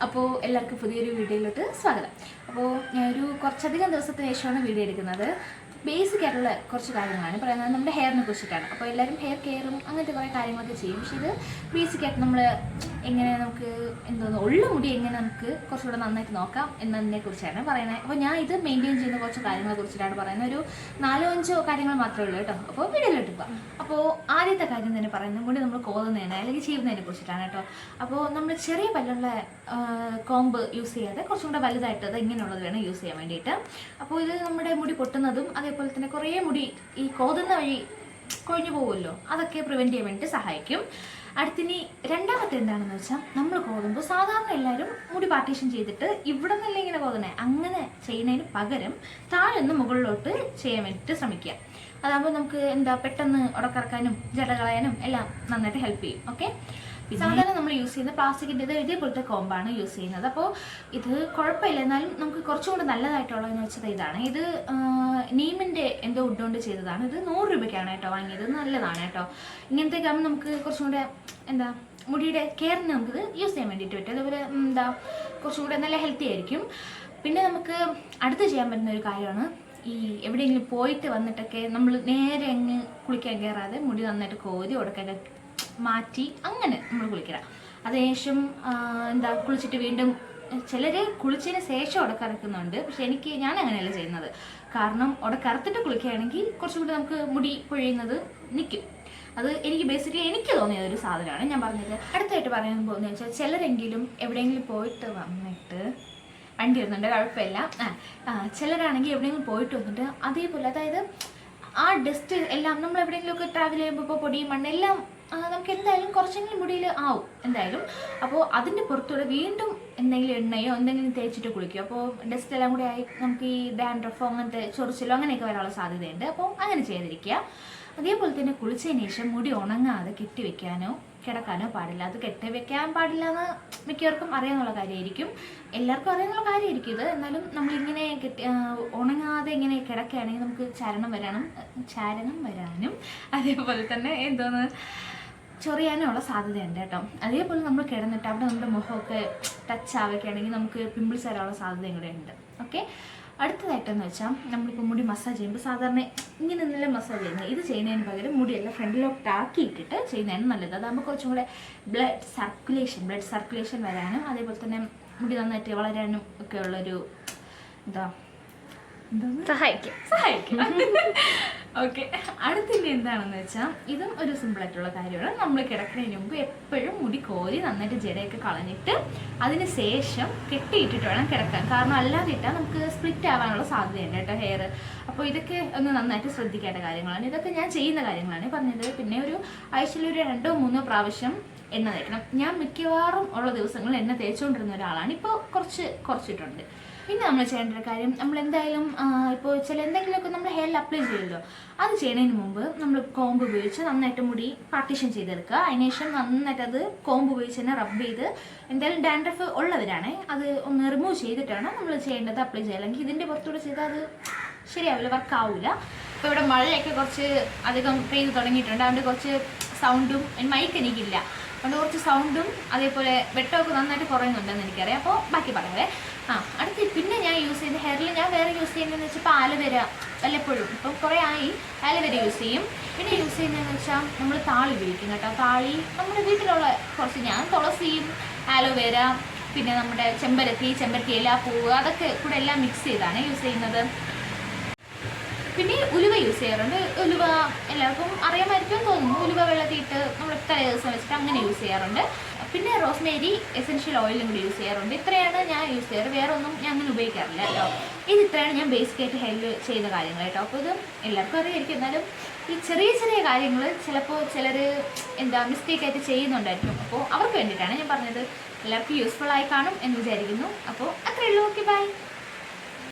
അപ്പോൾ എല്ലാവർക്കും പുതിയൊരു വീഡിയോയിലോട്ട് സ്വാഗതം. അപ്പോൾ ഞാനൊരു കുറച്ചധികം ദിവസത്തിന് ശേഷമാണ് വീഡിയോ എടുക്കുന്നത്. ബേസിക് ആയിട്ടുള്ള കുറച്ച് കാര്യങ്ങളാണ് പറയുന്നത്, നമ്മുടെ ഹെയറിനെ കുറിച്ചിട്ടാണ്. അപ്പോൾ എല്ലാവരും ഹെയർ കെയറും അങ്ങനത്തെ കുറേ കാര്യങ്ങളൊക്കെ ചെയ്യും. പക്ഷേ ഇത് ബേസിക് ആയിട്ട് നമ്മൾ എങ്ങനെ നമുക്ക് ഉള്ള മുടി എങ്ങനെ നമുക്ക് കുറച്ചുകൂടെ നന്നായിട്ട് നോക്കാം എന്നതിനെ കുറിച്ചാണ് പറയുന്നത്. അപ്പോൾ ഞാൻ ഇത് മെയിൻറ്റെയിൻ ചെയ്യുന്ന കുറച്ച് കാര്യങ്ങളെ കുറിച്ചിട്ടാണ് പറയുന്നത്. ഒരു 4-5 കാര്യങ്ങൾ മാത്രമേ ഉള്ളൂ കേട്ടോ. അപ്പോൾ വീഡിയോയിലോട്ട് പോകാം. അപ്പോൾ ആദ്യത്തെ കാര്യം തന്നെ പറയുന്നത് മുടി നമ്മൾ കോതുന്നതിന് അല്ലെങ്കിൽ ചെയ്യുന്നതിനെ കുറിച്ചിട്ടാണ് കേട്ടോ. അപ്പോൾ നമ്മൾ ചെറിയ പല്ലുള്ള കോമ്പ് യൂസ് ചെയ്യാതെ കുറച്ചും കൂടെ വലുതായിട്ട് അത് ഇങ്ങനെയുള്ളത് വേണം യൂസ് ചെയ്യാൻ വേണ്ടിയിട്ട്. അപ്പോൾ ഇത് നമ്മുടെ മുടി പൊട്ടുന്നതും അതേപോലെ തന്നെ കുറേ മുടി ഈ കോതുന്ന വഴി കൊഴിഞ്ഞു പോകുമല്ലോ, അതൊക്കെ പ്രിവെൻറ്റ് ചെയ്യാൻ വേണ്ടിയിട്ട് സഹായിക്കും. അടുത്തിനി രണ്ടാമത്തെ എന്താണെന്ന് വെച്ചാൽ, നമ്മൾ കോതുമ്പോൾ സാധാരണ എല്ലാവരും മുടി പാർട്ടീഷൻ ചെയ്തിട്ട് ഇവിടെ നിന്നല്ല ഇങ്ങനെ കോതണേ, അങ്ങനെ ചെയ്യുന്നതിന് പകരം താഴെ നിന്ന് മുകളിലോട്ട് ചെയ്യാൻ വേണ്ടിയിട്ട് ശ്രമിക്കുക. അതാകുമ്പോൾ നമുക്ക് പെട്ടെന്ന് ഉടക്കിറക്കാനും ജട കളയാനും എല്ലാം നന്നായിട്ട് ഹെൽപ്പ് ചെയ്യും. ഓക്കെ, സാധാരണ നമ്മൾ യൂസ് ചെയ്യുന്ന പ്ലാസ്റ്റിക്കിൻ്റെ ഇതേപോലത്തെ കോമ്പാണ് യൂസ് ചെയ്യുന്നത്. അപ്പോൾ ഇത് കുഴപ്പമില്ല, എന്നാലും നമുക്ക് കുറച്ചും കൂടെ നല്ലതായിട്ടുള്ളതെന്ന് വെച്ചാൽ ഇതാണ്. ഇത് നീമിൻ്റെ എന്തോ വുഡ് കൊണ്ട് ചെയ്തതാണ്. ഇത് 100 രൂപയ്ക്കാണ് കേട്ടോ വാങ്ങിയത്. നല്ലതാണ് കേട്ടോ. ഇങ്ങനത്തെ ആകുമ്പോൾ നമുക്ക് കുറച്ചും കൂടെ മുടിയുടെ കെയറിന് നമുക്കിത് യൂസ് ചെയ്യാൻ വേണ്ടിയിട്ട് പറ്റും. അതുപോലെ കുറച്ചും കൂടെ നല്ല ഹെൽത്തി ആയിരിക്കും. പിന്നെ നമുക്ക് അടുത്ത് ചെയ്യാൻ പറ്റുന്ന ഒരു കാര്യമാണ്, ഈ എവിടെയെങ്കിലും പോയിട്ട് വന്നിട്ടൊക്കെ നമ്മൾ നേരെ അങ്ങ് കുളിക്കാൻ കയറാതെ മുടി നന്നായിട്ട് കോരി ഉടക്കൊക്കെ മാറ്റി അങ്ങനെ നമ്മൾ കുളിക്കണം. അതിനുശേഷം കുളിച്ചിട്ട് വീണ്ടും ചിലർ കുളിച്ചതിന് ശേഷം ഉടക്കറക്കുന്നുണ്ട്. പക്ഷെ ഞാൻ അങ്ങനെയല്ല ചെയ്യുന്നത്. കാരണം ഉടക്കറുത്തിട്ട് കുളിക്കുകയാണെങ്കിൽ കുറച്ചും കൂടി നമുക്ക് മുടി പൊഴിയുന്നത് നിൽക്കും. അത് ബേസിക്കലി എനിക്ക് തോന്നിയ ഒരു സാധനമാണ് ഞാൻ പറഞ്ഞത്. അടുത്തായിട്ട് പറയാൻ പോകുന്നത് വെച്ചാൽ, ചിലരെങ്കിലും എവിടെയെങ്കിലും പോയിട്ട് വന്നിട്ട് വണ്ടി വരുന്നുണ്ട്, കുഴപ്പമില്ല. ചിലരാണെങ്കിൽ എവിടെയെങ്കിലും പോയിട്ട് വന്നിട്ട് അതേപോലെ, അതായത് ആ ഡസ്റ്റ് എല്ലാം നമ്മൾ എവിടെയെങ്കിലുമൊക്കെ ട്രാവൽ ചെയ്യുമ്പോൾ ഇപ്പോൾ പൊടിയും മണ്ണെല്ലാം നമുക്ക് എന്തായാലും കുറച്ചെങ്കിലും മുടിയിൽ ആവും എന്തായാലും. അപ്പോൾ അതിൻ്റെ പുറത്തൂടെ വീണ്ടും എന്തെങ്കിലും എണ്ണയോ എന്തെങ്കിലും തേച്ചിട്ട് കുളിക്കും. അപ്പോൾ ഡസ്റ്റ് എല്ലാം കൂടി ആയി നമുക്ക് ഈ ഡാൻഡ്രഫോ അങ്ങനത്തെ ചൊറിച്ചിലോ അങ്ങനെയൊക്കെ വരാനുള്ള സാധ്യതയുണ്ട്. അപ്പോൾ അങ്ങനെ ചെയ്തിരിക്കുക. അതേപോലെ തന്നെ കുളിച്ചതിന് ശേഷം മുടി ഉണങ്ങാതെ കെട്ടിവെക്കാനോ കിടക്കാനോ പാടില്ല. അത് കെട്ടിവെക്കാൻ പാടില്ല എന്ന് മിക്കവർക്കും അറിയാനുള്ള കാര്യമായിരിക്കും, എല്ലാവർക്കും അറിയാനുള്ള കാര്യമായിരിക്കും ഇത്. എന്നാലും നമ്മളിങ്ങനെ ഉണങ്ങാതെ ഇങ്ങനെ കിടക്കുകയാണെങ്കിൽ നമുക്ക് ചാരണം വരാനും അതേപോലെ തന്നെ ചൊറിയാനും ഉള്ള സാധ്യതയുണ്ട് കേട്ടോ. അതേപോലെ നമ്മൾ കിടന്നിട്ട് അവിടെ നമ്മുടെ മുഖമൊക്കെ ടച്ച് ആവുകയാണെങ്കിൽ നമുക്ക് പിമ്പിൾസ് വരാനുള്ള സാധ്യതയും കൂടെ ഉണ്ട്. ഓക്കെ, അടുത്തതായിട്ടെന്ന് വെച്ചാൽ, നമ്മളിപ്പോൾ മുടി മസാജ് ചെയ്യുമ്പോൾ സാധാരണ ഇങ്ങനെ നിന്നല്ലേ മസാജ് ചെയ്യുന്നത്. ഇത് ചെയ്യുന്നതിന് പകരം മുടിയെല്ലാം ഫ്രണ്ടിലോട്ട് ആക്കിയിട്ടിട്ട് ചെയ്യുന്നതിന് നല്ലത്. അതാകുമ്പോൾ കുറച്ചും കൂടെ ബ്ലഡ് സർക്കുലേഷൻ വരാനും അതേപോലെ തന്നെ മുടി നന്നായിട്ട് വളരാനും ഒക്കെ ഉള്ളൊരു സഹായിക്കും. ഓക്കെ, അടുത്തിൻ്റെ എന്താണെന്ന് വെച്ചാൽ, ഇതും ഒരു സിമ്പിളായിട്ടുള്ള കാര്യമാണ്. നമ്മൾ കിടക്കുന്നതിന് മുമ്പ് എപ്പോഴും മുടി കോരി നന്നായിട്ട് ജടയൊക്കെ കളഞ്ഞിട്ട് അതിന് ശേഷം കെട്ടിയിട്ടിട്ട് വേണം കിടക്കാൻ. കാരണം അല്ലാതെ ഇട്ടാൽ നമുക്ക് സ്പ്ലിറ്റ് ആവാനുള്ള സാധ്യതയുണ്ട് കേട്ടോ ഹെയർ. അപ്പോൾ ഇതൊക്കെ ഒന്ന് നന്നായിട്ട് ശ്രദ്ധിക്കേണ്ട കാര്യങ്ങളാണ്. ഇതൊക്കെ ഞാൻ ചെയ്യുന്ന കാര്യങ്ങളാണ് പറഞ്ഞത്. പിന്നെ ഒരു ആഴ്ചയിൽ ഒരു 2-3 പ്രാവശ്യം എണ്ണ തേക്കണം. ഞാൻ മിക്കവാറും ഉള്ള ദിവസങ്ങളിൽ എണ്ണ തേച്ചുകൊണ്ടിരുന്ന ഒരാളാണ്. ഇപ്പോൾ കുറച്ചിട്ടുണ്ട്. പിന്നെ നമ്മൾ ചെയ്യേണ്ട ഒരു കാര്യം, നമ്മൾ എന്തായാലും ഇപ്പോൾ എന്തെങ്കിലുമൊക്കെ നമ്മൾ ഹെയറിൽ അപ്ലൈ ചെയ്യുമല്ലോ, അത് ചെയ്യുന്നതിന് മുമ്പ് നമ്മൾ കോമ്പ് ഉപയോഗിച്ച് നന്നായിട്ട് മുടി പാർട്ടീഷൻ ചെയ്തെടുക്കുക. അതിനുശേഷം നന്നായിട്ട് അത് കോമ്പ് ഉപയോഗിച്ച് തന്നെ റബ്ബ് ചെയ്ത്, എന്തായാലും ഡാൻഡ്രഫ് ഉള്ളവരാണ് അത് ഒന്ന് റിമൂവ് ചെയ്തിട്ടാണ് നമ്മൾ ചെയ്യേണ്ടത് അപ്ലൈ ചെയ്യുക. അല്ലെങ്കിൽ ഇതിൻ്റെ പുറത്തൂടെ ചെയ്താൽ അത് ശരിയാവില്ല, വർക്കാവില്ല. ഇപ്പോൾ ഇവിടെ മഴയൊക്കെ കുറച്ച് അധികം പെയ്ത് തുടങ്ങിയിട്ടുണ്ട്. അതുകൊണ്ട് കുറച്ച് സൗണ്ടും, മൈക്ക് എനിക്കില്ല, അതുകൊണ്ട് കുറച്ച് സൗണ്ടും അതേപോലെ വെട്ടമൊക്കെ നന്നായിട്ട് കുറയുന്നുണ്ടെന്ന് എനിക്കറിയാം. അപ്പോൾ ബാക്കി പറയാവേ. അടുത്ത് പിന്നെ ഞാൻ യൂസ് ചെയ്യുന്ന ഹെയറിൽ ഞാൻ വേറെ യൂസ് ചെയ്യുന്നതെന്ന് വെച്ചാൽ, ഇപ്പോൾ ആലോവേര വല്ലപ്പോഴും, ഇപ്പം കുറേ ആയി ആലോവേര യൂസ് ചെയ്യും. പിന്നെ യൂസ് ചെയ്യുന്നതെന്ന് വെച്ചാൽ നമ്മൾ താളി ഉപയോഗിക്കും കേട്ടോ. താളി നമ്മുടെ വീട്ടിലുള്ള കുറച്ച്, ഞാൻ തുളസിയും ആലോവേര പിന്നെ നമ്മുടെ ചെമ്പരത്തി ഇല, പൂവ്, അതൊക്കെ കൂടെ എല്ലാം മിക്സ് ചെയ്താണ് യൂസ് ചെയ്യുന്നത്. പിന്നെ ഉലുവ യൂസ് ചെയ്യാറുണ്ട്. ഉലുവ എല്ലാവർക്കും അറിയാമായിരിക്കും തോന്നുന്നു. ഉലുവ വെള്ളത്തിയിട്ട് നമ്മൾ തലേ ദിവസം വെച്ചിട്ട് അങ്ങനെ യൂസ് ചെയ്യാറുണ്ട്. പിന്നെ റോസ്മേരി എസെൻഷ്യൽ ഓയിലും കൂടി യൂസ് ചെയ്യാറുണ്ട്. ഇത്രയാണ് ഞാൻ യൂസ് ചെയ്യാറ്. വേറെ ഒന്നും ഞാൻ അങ്ങനെ ഉപയോഗിക്കാറില്ല കേട്ടോ. ഇത്രയാണ് ഞാൻ ബേസിക്കായിട്ട് ഹെയറിൽ ചെയ്ത കാര്യങ്ങൾ കേട്ടോ. അപ്പോൾ ഇത് എല്ലാവർക്കും അറിയായിരിക്കും. എന്നാലും ഈ ചെറിയ കാര്യങ്ങൾ ചിലപ്പോൾ ചിലർ മിസ്റ്റേക്കായിട്ട് ചെയ്യുന്നുണ്ടായിരിക്കും. അപ്പോൾ അവർക്ക് വേണ്ടിയിട്ടാണ് ഞാൻ പറഞ്ഞത്. എല്ലാവർക്കും യൂസ്ഫുൾ ആയി കാണും എന്ന് വിചാരിക്കുന്നു. അപ്പോൾ അത്രയേ ഉള്ളൂ. Okay, by.